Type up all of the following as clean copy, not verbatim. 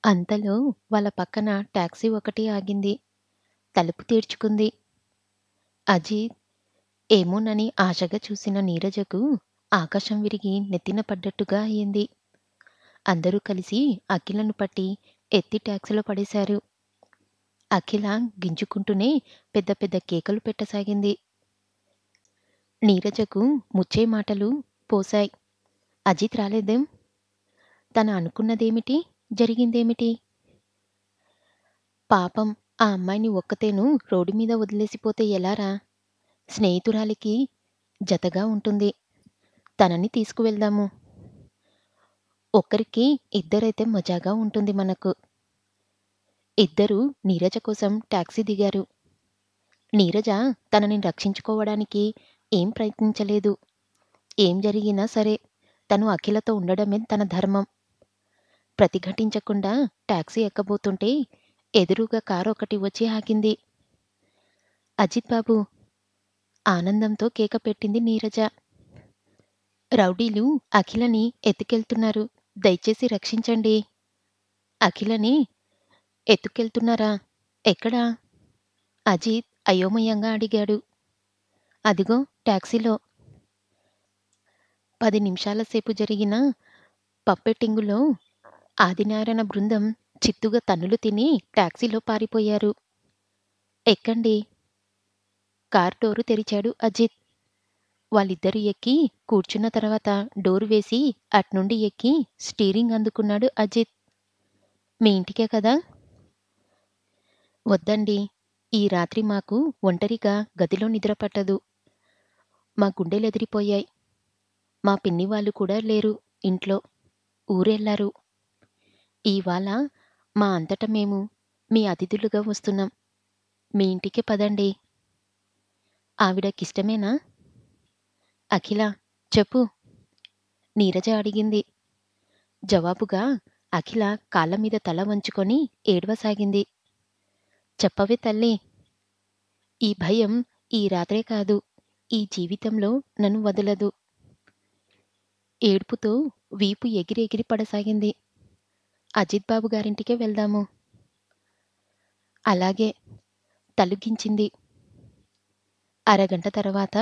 అంతలో వాళ్ళ పక్కన టాక్సీ ఒకటి ఆగింది. తలుపు తెరుచుకుంది. అజిత్ ఏమోనని ఆశగా చూసిన నీరజకు ఆకాశం విరిగి నెత్తిన పడ్డట్టుగా అయింది. అందరూ కలిసి అఖిలను పట్టి ఎత్తి టాక్సీలో పడేశారు. అఖిల గింజుకుంటూనే పెద్ద పెద్ద కేకలు పెట్టసాగింది. నీరజకు ముచ్చే మాటలు పోశాయి. అజిత్ రాలేదేం? తను అనుకున్నదేమిటి? జరిగిందేమిటి? పాపం ఆ అమ్మాయిని ఒక్కతేను రోడ్డు మీద వదిలేసిపోతే ఎలారా? స్నేహితురాలికి జతగా ఉంటుంది. తనని తీసుకువెళ్దాము. ఒక్కరికి ఇద్దరైతే మజాగా ఉంటుంది మనకు. ఇద్దరూ నీరజ కోసం టాక్సీ దిగారు. నీరజ తనని రక్షించుకోవడానికి ఏం ప్రయత్నించలేదు. ఏం జరిగినా సరే తను అఖిలతో ఉండడమే తన ధర్మం. ప్రతిఘటించకుండా టాక్సీ ఎక్కబోతుంటే ఎదురుగా కారు ఒకటి వచ్చి ఆగింది. అజిత్ బాబు! ఆనందంతో కేక పెట్టింది నీరజ. రౌడీలు అఖిలని ఎత్తుకెళ్తున్నారు. దయచేసి రక్షించండి. అఖిలని ఎత్తుకెళ్తున్నారా? ఎక్కడా? అజిత్ అయోమయంగా అడిగాడు. అదిగో టాక్సీలో. 10 నిమిషాల సేపు జరిగిన పప్పెట్టింగులో ఆదినారాయణ బృందం చిత్తుగా తన్నులు తిని టాక్సీలో పారిపోయారు. ఎక్కండి. కార్ డోరు తెరిచాడు అజిత్. వాళ్ళిద్దరూ ఎక్కి కూర్చున్న తర్వాత డోరు వేసి అట్నుండి ఎక్కి స్టీరింగ్ అందుకున్నాడు అజిత్. మీ ఇంటికే కదా? వద్దండి. ఈ రాత్రి మాకు ఒంటరిగా గదిలో నిద్ర పట్టదు. మా గుండెలెదిరిపోయాయి. మా పిన్ని వాళ్ళు కూడా లేరు ఇంట్లో. ఊరెళ్ళారు. ఇవాళ మా అంతట మేము మీ అతిథులుగా వస్తున్నాం. మీ ఇంటికి పదండి. ఆవిడకిష్టమేనా? అఖిల చెప్పు. నీరజ అడిగింది. జవాబుగా అఖిల కాళ్ళమీద తల వంచుకొని ఏడవసాగింది. చెప్పవే తల్లి. ఈ భయం ఈ రాత్రే కాదు, ఈ జీవితంలో నన్ను వదలదు. ఏడుపుతో వీపు ఎగిరి ఎగిరి పడసాగింది. అజిత్ బాబు గారింటికే వెళ్దాము. అలాగే తలుగించింది. అరగంట తర్వాత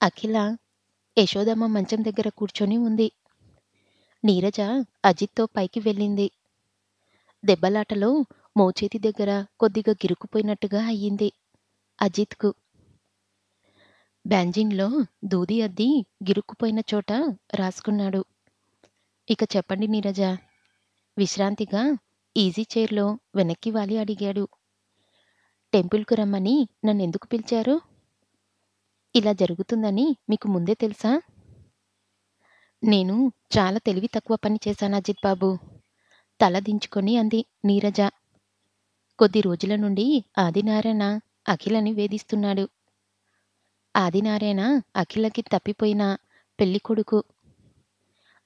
అఖిల యశోదమ్మ మంచం దగ్గర కూర్చొని ఉంది. నీరజ అజిత్తో పైకి వెళ్ళింది. దెబ్బలాటలో మోచేతి దగ్గర కొద్దిగా గిరుకుపోయినట్టుగా అయ్యింది అజిత్కు. బ్యాంజిన్లో దూది అద్ది గిరుక్కుపోయిన చోట రాసుకున్నాడు. ఇక చెప్పండి నీరజ. విశ్రాంతిగా ఈజీ చైర్లో వెనక్కి వాలి అడిగాడు. టెంపుల్కు రమ్మని నన్నెందుకు పిలిచారు? ఇలా జరుగుతుందని మీకు ముందే తెలుసా? నేను చాలా తెలివి తక్కువ పని చేశాను అజిత్ బాబు. తల దించుకొని అంది నీరజ. కొద్ది రోజుల నుండి ఆదినారాయణ అఖిలని వేధిస్తున్నాడు. ఆదినారాయణ అఖిలకి తప్పిపోయిన పెళ్ళికొడుకు.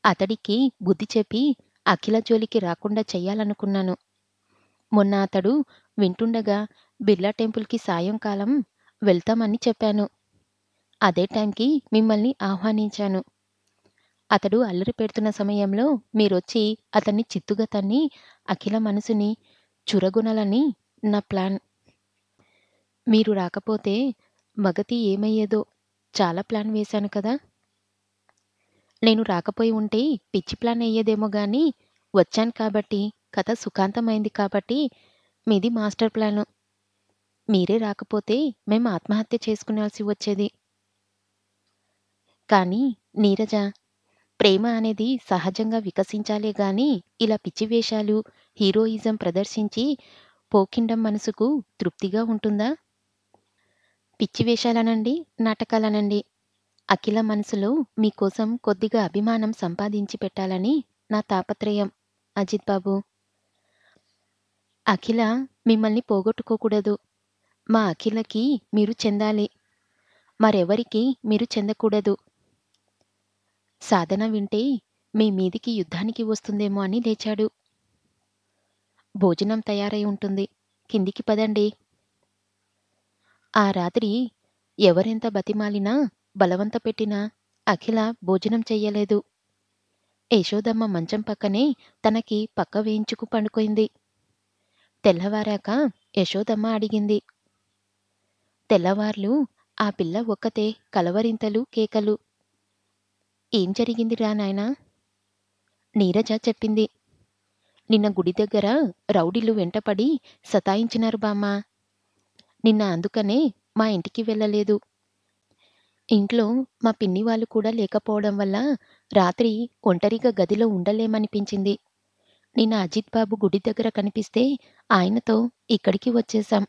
అతడికి బుద్ధి చెప్పి అఖిల జోలికి రాకుండా చెయ్యాలనుకున్నాను. మొన్న అతడు వింటుండగా బిర్లా టెంపుల్కి సాయంకాలం వెళ్తామని చెప్పాను. అదే టైంకి మిమ్మల్ని ఆహ్వానించాను. అతడు అల్లరి పెడుతున్న సమయంలో మీరొచ్చి అతన్ని చిత్తుగా తన్ని అఖిల మనసుని చురగొనాలని నా ప్లాన్. మీరు రాకపోతే మగతి ఏమయ్యేదో చాలా ప్లాన్ వేశాను కదా. నేను రాకపోయి ఉంటే పిచ్చి ప్లాన్ అయ్యేదేమో గాని వచ్చాను కాబట్టి కథ సుఖాంతమైంది కాబట్టి మీది మాస్టర్ ప్లాను. మీరే రాకపోతే మేము ఆత్మహత్య చేసుకునాల్సి వచ్చేది. కానీ నీరజ, ప్రేమ అనేది సహజంగా వికసించాలే గాని ఇలా పిచ్చి వేషాలు, హీరోయిజం ప్రదర్శించి పోకిండం మనసుకు తృప్తిగా ఉంటుందా? పిచ్చి వేషాలనండి, నాటకాలనండి. అఖిల మనసులో మీకోసం కొద్దిగా అభిమానం సంపాదించి పెట్టాలని నా తాపత్రయం అజిత్ బాబు. అఖిల మిమ్మల్ని పోగొట్టుకోకూడదు. మా అఖిలకి మీరు చెందాలి. మరెవరికి మీరు చెందకూడదు. సాధన వింటే మీ మీదికి యుద్ధానికి వస్తుందేమో అని లేచాడు. భోజనం తయారై ఉంటుంది. కిందికి పదండి. ఆ రాత్రి ఎవరెంత బతిమాలినా, బలవంత పెట్టినా అఖిల భోజనం చెయ్యలేదు. యశోదమ్మ మంచం పక్కనే తనకి పక్క వేయించుకు పండుకొంది. తెల్లవారాక యశోదమ్మ అడిగింది. తెల్లవార్లు ఆ పిల్ల ఒక్కతే కలవరింతలు, కేకలు. ఏం జరిగిందిరా నాయనా? నీరజ చెప్పింది. నిన్న గుడి దగ్గర రౌడీలు వెంటపడి సతాయించినారు బామ్మా. నిన్న అందుకనే మా ఇంటికి వెళ్ళలేదు. ఇంట్లో మా పిన్ని వాళ్ళు కూడా లేకపోవడం వల్ల రాత్రి ఒంటరిగా గదిలో ఉండలేమనిపించింది. నిన్న అజిత్ బాబు గుడి దగ్గర కనిపిస్తే ఆయనతో ఇక్కడికి వచ్చేశాం.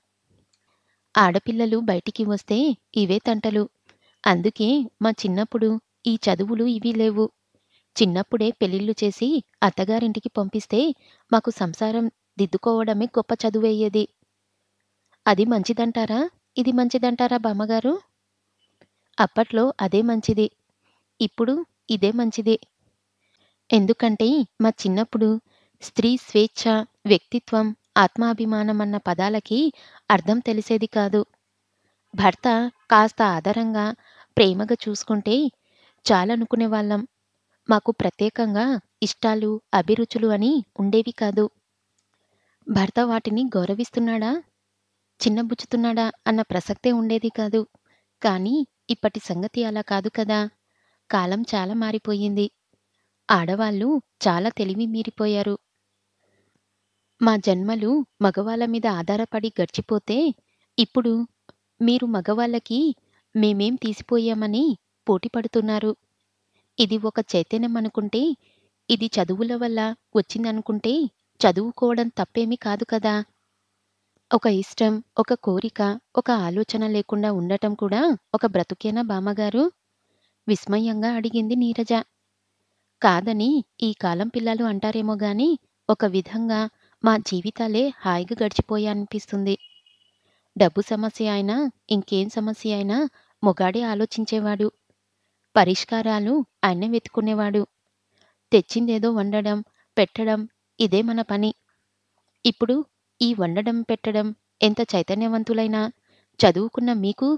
ఆడపిల్లలు బయటికి వస్తే ఇవే తంటలు. అందుకే మా చిన్నప్పుడు ఈ చదువులు ఇవి లేవు. చిన్నప్పుడే పెళ్ళిళ్ళు చేసి అత్తగారింటికి పంపిస్తే మాకు సంసారం దిద్దుకోవడమే గొప్ప చదువయ్యేది. అది మంచిదంటారా? ఇది మంచిదంటారా బామ్మగారు? అప్పట్లో అదే మంచిది. ఇప్పుడు ఇదే మంచిది. ఎందుకంటే మా చిన్నప్పుడు స్త్రీ స్వేచ్ఛ, వ్యక్తిత్వం, ఆత్మాభిమానమన్న పదాలకి అర్థం తెలిసేది కాదు. భర్త కాస్త ఆదరంగా, ప్రేమగా చూసుకుంటే చాలనుకునేవాళ్ళం. మాకు ప్రత్యేకంగా ఇష్టాలు, అభిరుచులు అని ఉండేవి కాదు. భర్త వాటిని గౌరవిస్తున్నాడా, చిన్నబుచ్చుతున్నాడా అన్న ప్రసక్తే ఉండేది కాదు. కానీ ఇప్పటి సంగతి అలా కాదు కదా! కాలం చాలా మారిపోయింది. ఆడవాళ్ళు చాలా తెలివి మీరిపోయారు. మా జన్మలు మగవాళ్ళ మీద ఆధారపడి గడిచిపోతే, ఇప్పుడు మీరు మగవాళ్ళకి మేమేం తీసిపోయామని పోటీ పడుతున్నారు. ఇది ఒక చైతన్యం అనుకుంటే, ఇది చదువుల వల్ల వచ్చిందనుకుంటే, చదువుకోవడం తప్పేమీ కాదు కదా! ఒక ఇష్టం, ఒక కోరిక, ఒక ఆలోచన లేకుండా ఉండటం కూడా ఒక బ్రతుకేనా బామ్మగారు? విస్మయంగా అడిగింది నీరజ. కాదని ఈ కాలం పిల్లలు అంటారేమో గాని, ఒక విధంగా మా జీవితాలే హాయిగా గడిచిపోయాయనిపిస్తుంది. డబ్బు సమస్య అయినా, ఇంకేం సమస్య అయినా మొగాడే ఆలోచించేవాడు. పరిష్కారాలు ఆయనే వెతుక్కునేవాడు. తెచ్చిందేదో వండడం, పెట్టడం ఇదే మన పని. ఇప్పుడు ఈ వండడం, పెట్టడం ఎంత చైతన్యవంతులైనా చదువుకున్న మీకు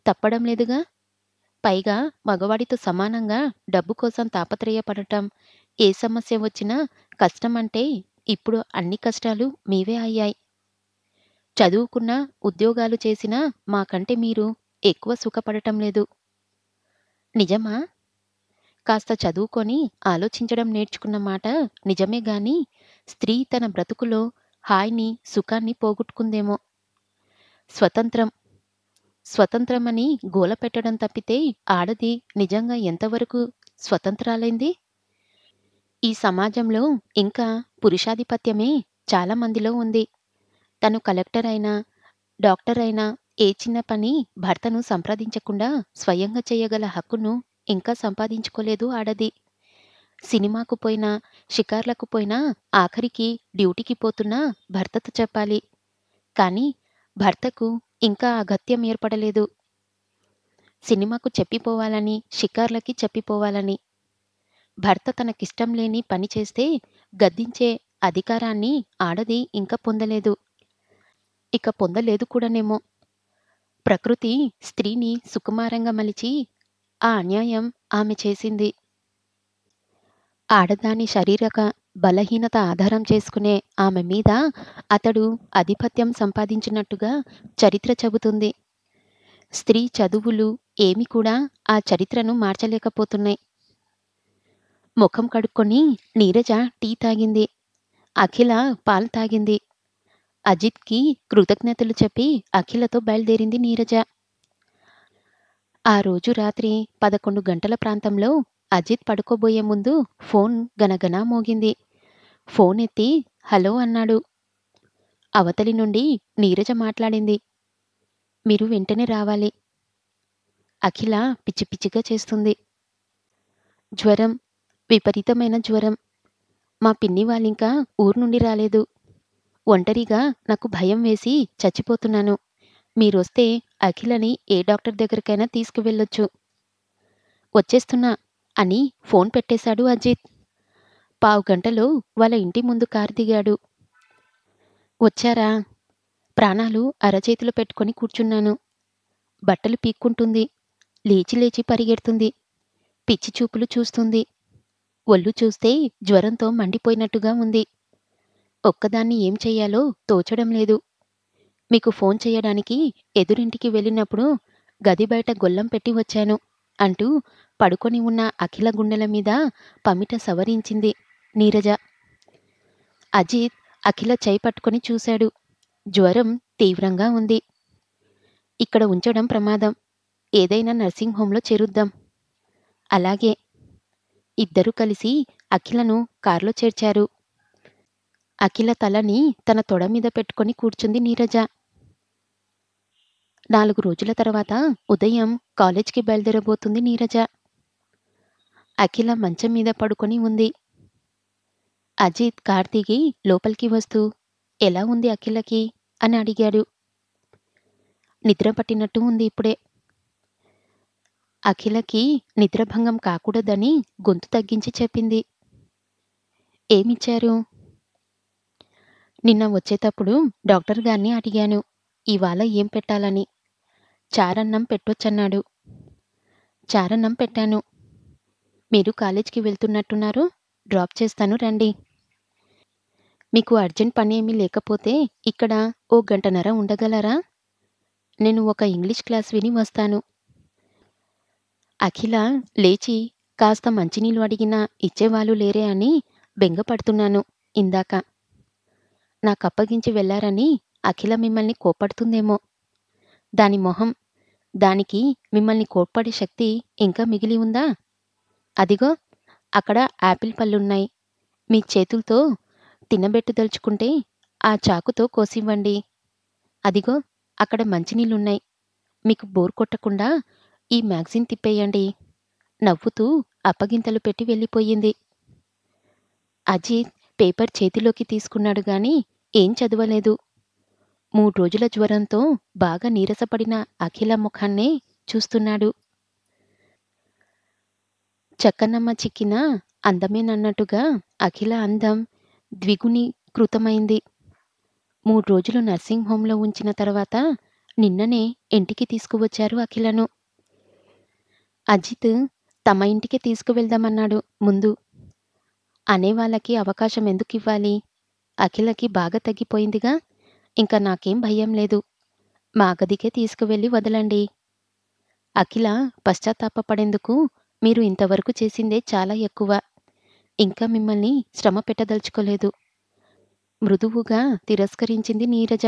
తప్పడం లేదుగా? పైగా మగవాడితో సమానంగా డబ్బు కోసం తాపత్రయపడటం, ఏ సమస్య వచ్చినా కష్టమంటే ఇప్పుడు అన్ని కష్టాలు మీవే అయ్యాయి. చదువుకున్నా, ఉద్యోగాలు చేసినా మాకంటే మీరు ఎక్కువ సుఖపడటం లేదు. నిజమా? కాస్త చదువుకొని ఆలోచించడం నేర్చుకున్న మాట నిజమే గాని, స్త్రీ తన బ్రతుకులో హాయిని, సుఖాన్ని పోగొట్టుకుందేమో. స్వతంత్రం, స్వతంత్రమని గోల పెట్టడం తప్పితే ఆడది నిజంగా ఎంతవరకు స్వతంత్రాలైంది? ఈ సమాజంలో ఇంకా పురుషాధిపత్యమే చాలా మందిలో ఉంది. తను కలెక్టర్ అయినా, డాక్టర్ అయినా ఏ చిన్న పని భర్తను సంప్రదించకుండా స్వయంగా చేయగల హక్కును ఇంకా సంపాదించుకోలేదు ఆడది. సినిమాకు పోయినా, షికార్లకు పోయినా ఆఖరికి డ్యూటీకి పోతున్నా భర్తతో చెప్పాలి. కానీ భర్తకు ఇంకా అగత్యం ఏర్పడలేదు. సినిమాకు చెప్పిపోవాలని, షికార్లకి చెప్పిపోవాలని. భర్త తనకిష్టం లేని పని చేస్తే గద్దించే అధికారాన్ని ఆడది ఇంకా పొందలేదు. ఇక పొందలేదు కూడానేమో. ప్రకృతి స్త్రీని సుకుమారంగా మలిచి ఆ అన్యాయం ఆమె చేసింది. ఆడదాని శారీరక బలహీనత ఆధారం చేసుకునే ఆమె మీద అతడు ఆధిపత్యం సంపాదించినట్టుగా చరిత్ర చెబుతుంది. స్త్రీ చదువులు ఏమి కూడా ఆ చరిత్రను మార్చలేకపోతున్నాయి. ముఖం కడుక్కొని నీరజ టీ తాగింది. అఖిల పాలు తాగింది. అజిత్‌కి కృతజ్ఞతలు చెప్పి అఖిలతో బయలుదేరింది నీరజ. ఆ రోజు రాత్రి 11 గంటల ప్రాంతంలో అజిత్ పడుకోబోయే ముందు ఫోన్ గనగనా మోగింది. ఫోన్ ఎత్తి హలో అన్నాడు. అవతలి నుండి నీరజ మాట్లాడింది. మీరు వెంటనే రావాలి. అఖిల పిచ్చి పిచ్చిగా చేస్తుంది. జ్వరం, విపరీతమైన జ్వరం. మా పిన్ని వాళ్ళింకా ఊరు నుండి రాలేదు. ఒంటరిగా నాకు భయం వేసి చచ్చిపోతున్నాను. మీరొస్తే అఖిలని ఏ డాక్టర్ దగ్గరికైనా తీసుకువెళ్ళొచ్చు. వచ్చేస్తున్నా అని ఫోన్ పెట్టేశాడు అజిత్. పావుగంటలో వాళ్ళ ఇంటి ముందు కారు దిగాడు. వచ్చారా? ప్రాణాలు అరచేతిలో పెట్టుకొని కూర్చున్నాను. బట్టలు పీక్కుంటుంది. లేచి లేచి పరిగెడుతుంది. పిచ్చి చూపులు చూస్తుంది. ఒళ్ళు చూస్తే జ్వరంతో మండిపోయినట్టుగా ఉంది. ఒక్కదాన్ని ఏం చెయ్యాలో తోచడం లేదు. మీకు ఫోన్ చెయ్యడానికి ఎదురింటికి వెళ్ళినప్పుడు గది బయట గొళ్ళెం పెట్టి వచ్చాను అంటూ పడుకొని ఉన్న అఖిల గుండెల మీద పమిట సవరించింది నీరజ. అజిత్ అఖిల చెయ్యి పట్టుకొని చూశాడు. జ్వరం తీవ్రంగా ఉంది. ఇక్కడ ఉంచడం ప్రమాదం. ఏదైనా నర్సింగ్ హోంలో చేరుద్దాం. అలాగే. ఇద్దరూ కలిసి అఖిలను కార్లో చేర్చారు. అఖిల తలని తన తొడ మీద పెట్టుకొని కూర్చుంది నీరజ. 4 రోజుల తర్వాత ఉదయం కాలేజ్‌కి బయలుదేరబోతుంది నీరజ. అఖిల మంచం మీద పడుకొని ఉంది. అజిత్ కారు దిగి లోపలికి వస్తూ ఎలా ఉంది అఖిలకి అని అడిగాడు. నిద్ర పట్టినట్టు ఉంది ఇప్పుడే. అఖిలకి నిద్రభంగం కాకూడదని గొంతు తగ్గించి చెప్పింది. ఏమిచ్చారు? నిన్న వచ్చేటప్పుడు డాక్టర్ గారిని అడిగాను ఇవాళ ఏం పెట్టాలని. చారన్నం పెట్టొచ్చన్నాడు. చారన్నం పెట్టాను. మీరు కాలేజ్‌కి వెళ్తున్నట్టున్నారు. డ్రాప్ చేస్తాను రండి. మీకు అర్జెంట్ పని ఏమీ లేకపోతే ఇక్కడ ఓ గంటన్నర ఉండగలరా? నేను ఒక ఇంగ్లీష్ క్లాస్ విని వస్తాను. అఖిల లేచి కాస్త మంచినీళ్ళు అడిగినా ఇచ్చేవాళ్ళు లేరే అని బెంగపడుతున్నాను ఇందాక. నాకప్పగించి వెళ్లారని అఖిల మిమ్మల్ని కోప్పడుతుందేమో. దాని మొహం. దానికి మిమ్మల్ని కోప్పడే శక్తి ఇంకా మిగిలి ఉందా? అదిగో అక్కడ యాపిల్ పళ్ళున్నాయి. మీ చేతులతో తినబెట్టదలుచుకుంటే ఆ చాకుతో కోసివ్వండి. అదిగో అక్కడ మంచినీళ్ళున్నాయి. మీకు బోర్ కొట్టకుండా ఈ మ్యాగజైన్ తిప్పేయండి. నవ్వుతూ అప్పగింతలు పెట్టి వెళ్ళిపోయింది. అజిత్ పేపర్ చేతిలోకి తీసుకున్నాడు గాని ఏం చదవలేదు. 3 రోజుల జ్వరంతో బాగా నీరసపడిన అఖిల ముఖాన్నే చూస్తున్నాడు. చక్కనమ్మ చిక్కిన అందమేనన్నట్టుగా అఖిల అందం ద్విగుణీకృతమైంది. 3 రోజులు నర్సింగ్ హోంలో ఉంచిన తర్వాత నిన్ననే ఇంటికి తీసుకువచ్చారు అఖిలను. అజిత్ తమ ఇంటికి తీసుకువెళ్దామన్నాడు ముందు. అనేవాళ్ళకి అవకాశం ఎందుకివ్వాలి? అఖిలకి బాగా తగ్గిపోయిందిగా. ఇంక నాకేం భయం లేదు. మా గదికే తీసుకువెళ్ళి వదలండి. అఖిల పశ్చాత్తాపపడేందుకు మీరు ఇంతవరకు చేసిందే చాలా ఎక్కువ. ఇంకా మిమ్మల్ని శ్రమ పెట్టదలుచుకోలేదు. మృదువుగా తిరస్కరించింది నీరజ.